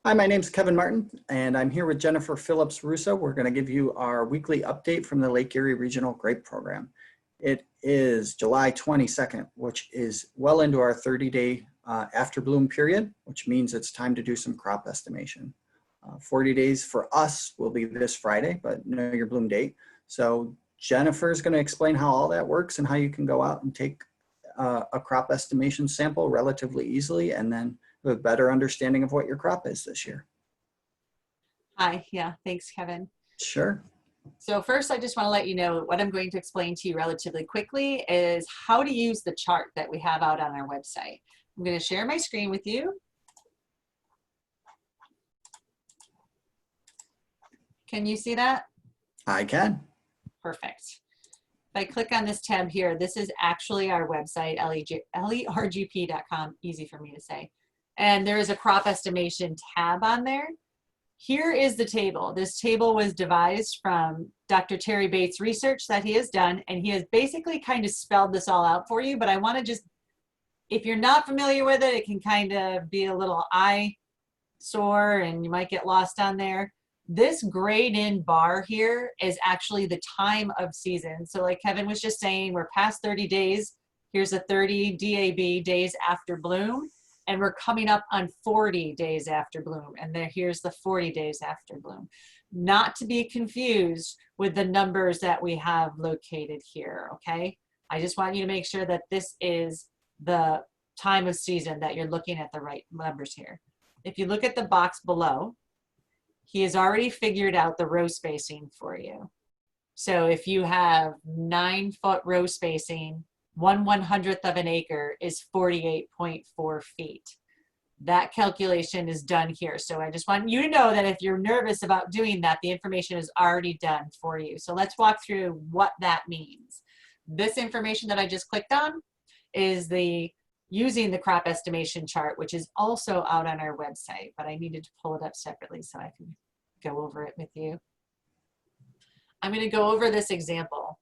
Hi, my name's Kevin Martin, and I'm here with Jennifer Phillips Russo. We're going to give you our weekly update from the Lake Erie Regional Grape Program. It is July 22nd, which is well into our 30-day after bloom period, which means it's time to do some crop estimation. 40 days for us will be this Friday, but know your bloom date. So Jennifer is going to explain how all that works and how you can go out and take a crop estimation sample relatively easily, and then a better understanding of what your crop is this year. Hi, yeah, thanks, Kevin. Sure. So first, I just want to let you know what I'm going to explain to you relatively quickly is how to use the chart that we have out on our website. I'm going to share my screen with you. Can you see that? I can. Perfect. If I click on this tab here, this is actually our website, LERGP.com, easy for me to say. And there is a crop estimation tab on there. Here is the table. This table was devised from Dr. Terry Bates' research that he has done, and he has basically kind of spelled this all out for you, but I want to just, if you're not familiar with it, it can kind of be a little eyesore and you might get lost on there. This grayed in bar here is actually the time of season. So like Kevin was just saying, we're past 30 days. Here's a 30 DAB, days after bloom. And we're coming up on 40 days after bloom. And here's the 40 days after bloom. Not to be confused with the numbers that we have located here, okay? I just want you to make sure that this is the time of season, that you're looking at the right numbers here. If you look at the box below, he has already figured out the row spacing for you. So if you have 9-foot row spacing, 1/100th of an acre is 48.4 feet. That calculation is done here. So I just want you to know that if you're nervous about doing that, the information is already done for you. So let's walk through what that means. This information that I just clicked on is using the crop estimation chart, which is also out on our website, but I needed to pull it up separately so I can go over it with you. I'm going to go over this example.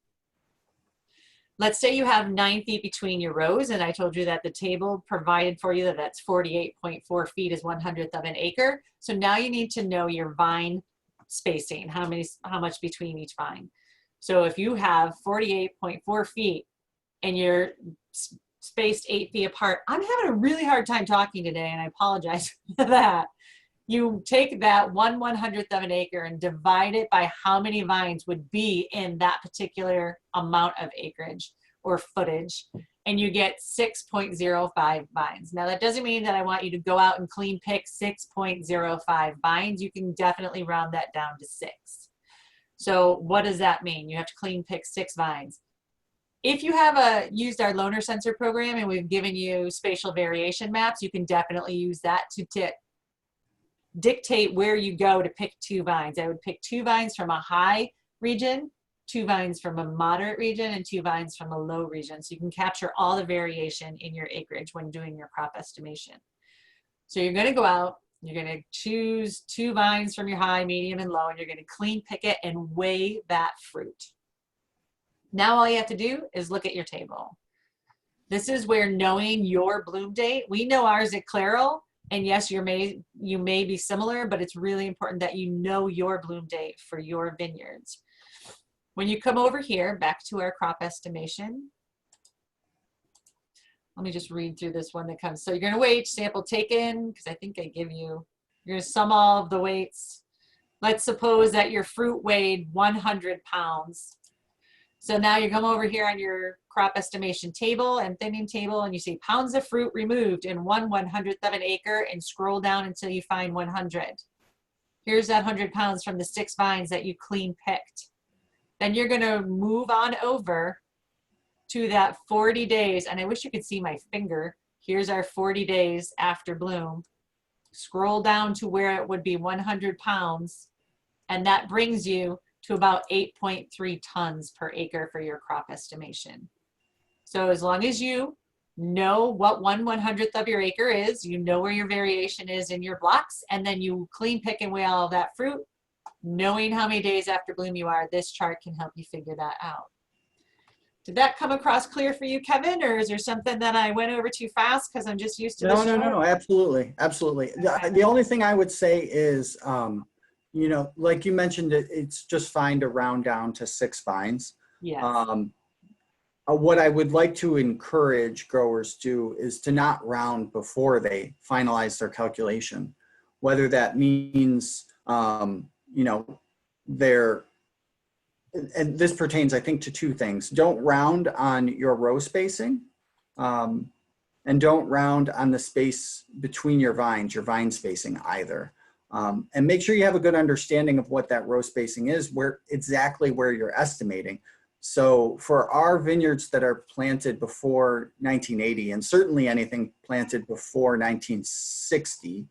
Let's say you have 9 feet between your rows, and I told you that the table provided for you that that's 48.4 feet is 100th of an acre. So now you need to know your vine spacing, how much between each vine. So if you have 48.4 feet and you're spaced 8 feet apart, I'm having a really hard time talking today, and I apologize for that. You take that 1/100th of an acre and divide it by how many vines would be in that particular amount of acreage or footage, and you get 6.05 vines. Now that doesn't mean that I want you to go out and clean pick 6.05 vines. You can definitely round that down to 6. So what does that mean? You have to clean pick 6 vines. If you have used our loaner sensor program and we've given you spatial variation maps, you can definitely use that to dictate where you go to pick 2 vines. I would pick 2 vines from a high region, 2 vines from a moderate region, and 2 vines from a low region. So you can capture all the variation in your acreage when doing your crop estimation. So you're going to go out, you're going to choose 2 vines from your high, medium, and low, and you're going to clean pick it and weigh that fruit. Now all you have to do is look at your table. This is where knowing your bloom date, we know ours at Clairol. And yes, you may be similar, but it's really important that you know your bloom date for your vineyards. When you come over here, back to our crop estimation, let me just read through this one that comes. So you're going to weigh each sample taken, because I think I give you, you're going to sum all of the weights. Let's suppose that your fruit weighed 100 pounds. So now you come over here on your crop estimation table and thinning table, and you see pounds of fruit removed in 1/100th of an acre, and scroll down until you find 100. Here's that 100 pounds from the 6 vines that you clean picked. Then you're going to move on over to that 40 days, and I wish you could see my finger. Here's our 40 days after bloom. Scroll down to where it would be 100 pounds, and that brings you to about 8.3 tons per acre for your crop estimation. So as long as you know what 1/100th of your acre is, you know where your variation is in your blocks, and then you clean pick and weigh all of that fruit, knowing how many days after bloom you are, this chart can help you figure that out. Did that come across clear for you, Kevin, or is there something that I went over too fast because I'm just used to this? No, absolutely. Absolutely. The only thing I would say is, you know, like you mentioned, it's just fine to round down to 6 vines. Yes. What I would like to encourage growers to is to not round before they finalize their calculation, whether that means, you know, they're, and this pertains, I think, to 2 things. Don't round on your row spacing, and don't round on the space between your vines, your vine spacing either. And make sure you have a good understanding of what that row spacing is, exactly where you're estimating. So for our vineyards that are planted before 1980, and certainly anything planted before 1960,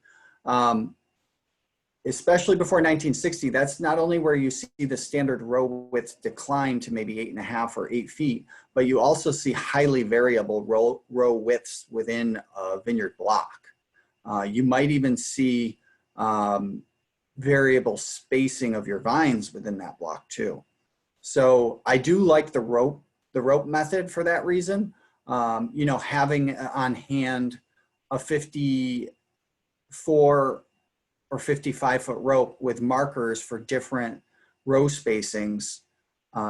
especially before 1960, that's not only where you see the standard row width decline to maybe 8.5 or 8 feet, but you also see highly variable row widths within a vineyard block. You might even see variable spacing of your vines within that block too. So I do like the rope method for that reason. You know, having on hand a 54 or 55-foot rope with markers for different row spacings,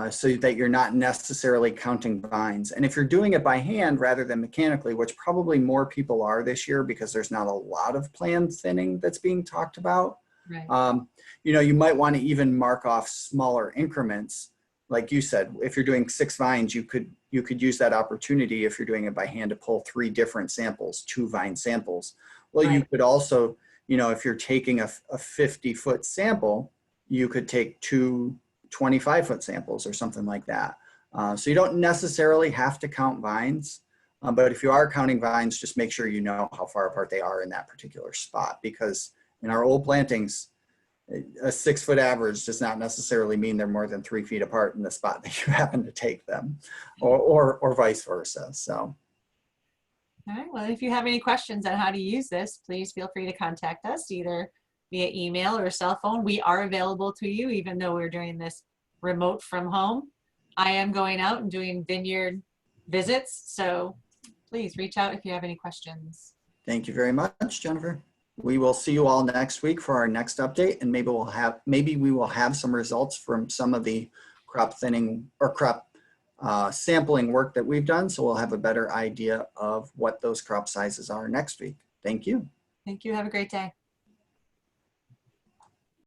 so that you're not necessarily counting vines. And if you're doing it by hand rather than mechanically, which probably more people are this year because there's not a lot of planned thinning that's being talked about, Right. you know, you might want to even mark off smaller increments. Like you said, if you're doing 6 vines, you could use that opportunity, if you're doing it by hand, to pull 3 different samples, 2 vine samples. Well, Right. you could also, you know, if you're taking a 50-foot sample, you could take 2 25-foot samples or something like that. So you don't necessarily have to count vines, but if you are counting vines, just make sure you know how far apart they are in that particular spot, because in our old plantings, a 6-foot average does not necessarily mean they're more than 3 feet apart in the spot that you happen to take them, or vice versa. So. All right. Well, if you have any questions on how to use this, please feel free to contact us either via email or cell phone. We are available to you, even though we're doing this remote from home. I am going out and doing vineyard visits, so please reach out if you have any questions. Thank you very much, Jennifer. We will see you all next week for our next update, and maybe we will have some results from some of the crop thinning or crop sampling work that we've done, so we'll have a better idea of what those crop sizes are next week. Thank you. Thank you. Have a great day.